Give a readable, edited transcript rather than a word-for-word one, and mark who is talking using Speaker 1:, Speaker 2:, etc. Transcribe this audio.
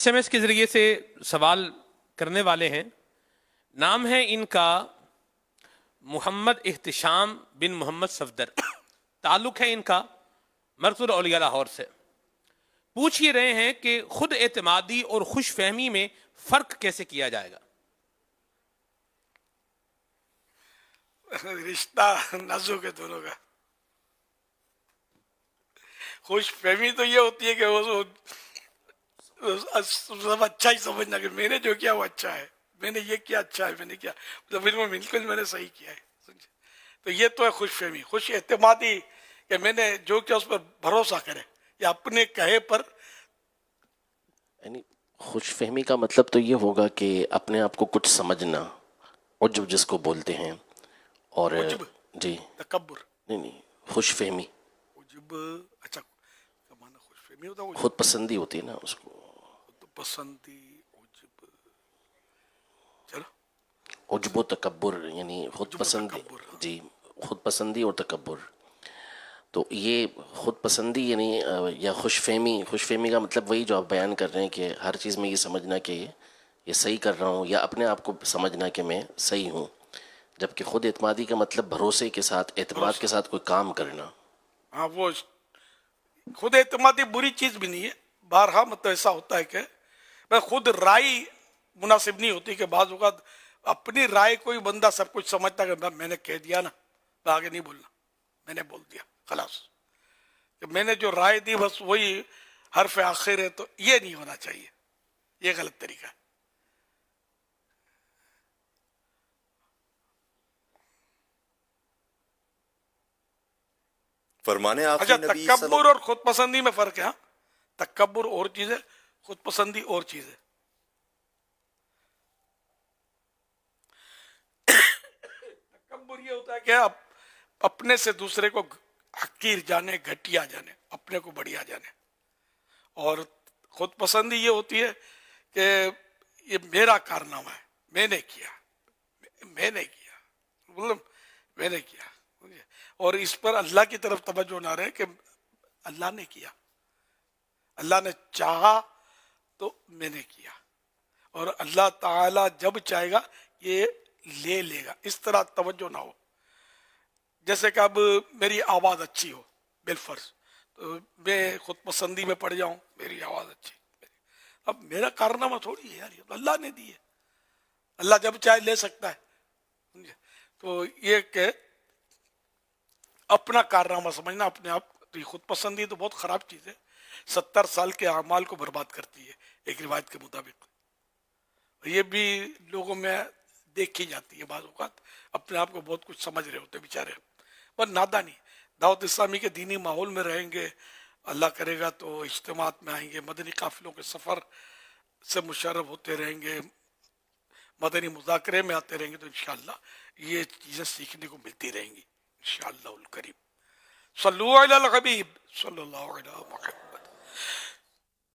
Speaker 1: SMS کے ذریعے سے سوال کرنے والے ہیں. نام ہے ان کا محمد احتشام بن محمد صفدر. تعلق ہے ان کا مرکز اولیاء لاہور سے. پوچھ یہ رہے ہیں کہ خود اعتمادی اور خوش فہمی میں فرق کیسے کیا جائے گا؟
Speaker 2: رشتہ نازک ہے دونوں کا. خوش فہمی تو یہ ہوتی ہے کہ وہ سب اچھا ہی سمجھنا کہ میں نے جو کیا وہ اچھا ہے, میں نے یہ کیا اچھا ہے, میں نے کیا بالکل میں نے صحیح کیا ہے. تو یہ تو ہے خوش فہمی. خوش اعتمادی کہ میں نے جو کیا اس پر بھروسہ کرے یا اپنے کہے پر.
Speaker 3: یعنی خوش فہمی کا مطلب تو یہ ہوگا کہ اپنے آپ کو کچھ سمجھنا, عجب جس کو بولتے ہیں. اور
Speaker 2: عجب,
Speaker 3: جی
Speaker 2: تکبر,
Speaker 3: نہیں خوش فہمی
Speaker 2: عجب. اچھا مانا خوش فہمی ہوتا ہے,
Speaker 3: خود پسندی ہوتی ہے نا اس کو.
Speaker 2: خود پسندی, عجب. چلو
Speaker 3: عجب و تکبر یعنی خود
Speaker 2: عجب و
Speaker 3: پسندی.
Speaker 2: تکبر, ہاں.
Speaker 3: جی خود پسندی اور تکبر. تو یہ خود پسندی یعنی یا خوش فہمی کا مطلب وہی جو آپ بیان کر رہے ہیں کہ ہر چیز میں یہ سمجھنا کہ یہ صحیح کر رہا ہوں, یا اپنے آپ کو سمجھنا کہ میں صحیح ہوں. جبکہ خود اعتمادی کا مطلب بھروسے کے ساتھ, اعتماد کے ساتھ کوئی کام کرنا.
Speaker 2: ہاں وہ خود اعتمادی بری چیز بھی نہیں ہے. بارہا مطلب ایسا ہوتا ہے کہ میں خود رائے مناسب نہیں ہوتی کہ بعض اوقات اپنی رائے کوئی بندہ سب کچھ سمجھتا کہ میں نے کہہ دیا نا, میں آگے نہیں بولنا, میں نے بول دیا خلاص, کہ میں نے جو رائے دی بس وہی حرف آخر ہے. تو یہ نہیں ہونا چاہیے, یہ غلط طریقہ ہے.
Speaker 4: فرمانے
Speaker 2: اچھا
Speaker 4: آخری نبی
Speaker 2: تکبر اور خود پسندی میں فرق ہے. ہاں تکبر اور چیز ہے, خود پسندی اور چیز ہے. تکبر یہ ہوتا ہے کہ آپ اپنے سے دوسرے کو حقیر جانے, گھٹیا جانے, اپنے کو بڑھیا جانے. اور خود پسندی یہ ہوتی ہے کہ یہ میرا کارنامہ ہے, میں نے کیا, میں نے کیا, مطلب میں نے کیا. اور اس پر اللہ کی طرف توجہ نہ رہے کہ اللہ نے کیا, اللہ نے چاہا تو میں نے کیا, اور اللہ تعالی جب چاہے گا یہ لے لے گا. اس طرح توجہ نہ ہو. جیسے کہ اب میری آواز اچھی ہو بالفرض, تو میں خود پسندی میں پڑ جاؤں, میری آواز اچھی. اب میرا کارنامہ تھوڑی ہے یار, یہ تو اللہ نے دی ہے, اللہ جب چاہے لے سکتا ہے. تو یہ کہ اپنا کارنامہ سمجھنا, اپنے آپ. خود پسندی تو بہت خراب چیز ہے, 70 سال کے اعمال کو برباد کرتی ہے ایک روایت کے مطابق. یہ بھی لوگوں میں دیکھی جاتی ہے بعض اوقات, اپنے آپ کو بہت کچھ سمجھ رہے ہوتے بیچارے, پر نادانی. دعوت اسلامی کے دینی ماحول میں رہیں گے, اللہ کرے گا تو اجتماعات میں آئیں گے, مدنی قافلوں کے سفر سے مشرف ہوتے رہیں گے, مدنی مذاکرے میں آتے رہیں گے, تو انشاءاللہ یہ چیزیں سیکھنے کو ملتی رہیں گی انشاءاللہ الکریم. صلو علی الحبیب صلی اللہ علیہ وسلم.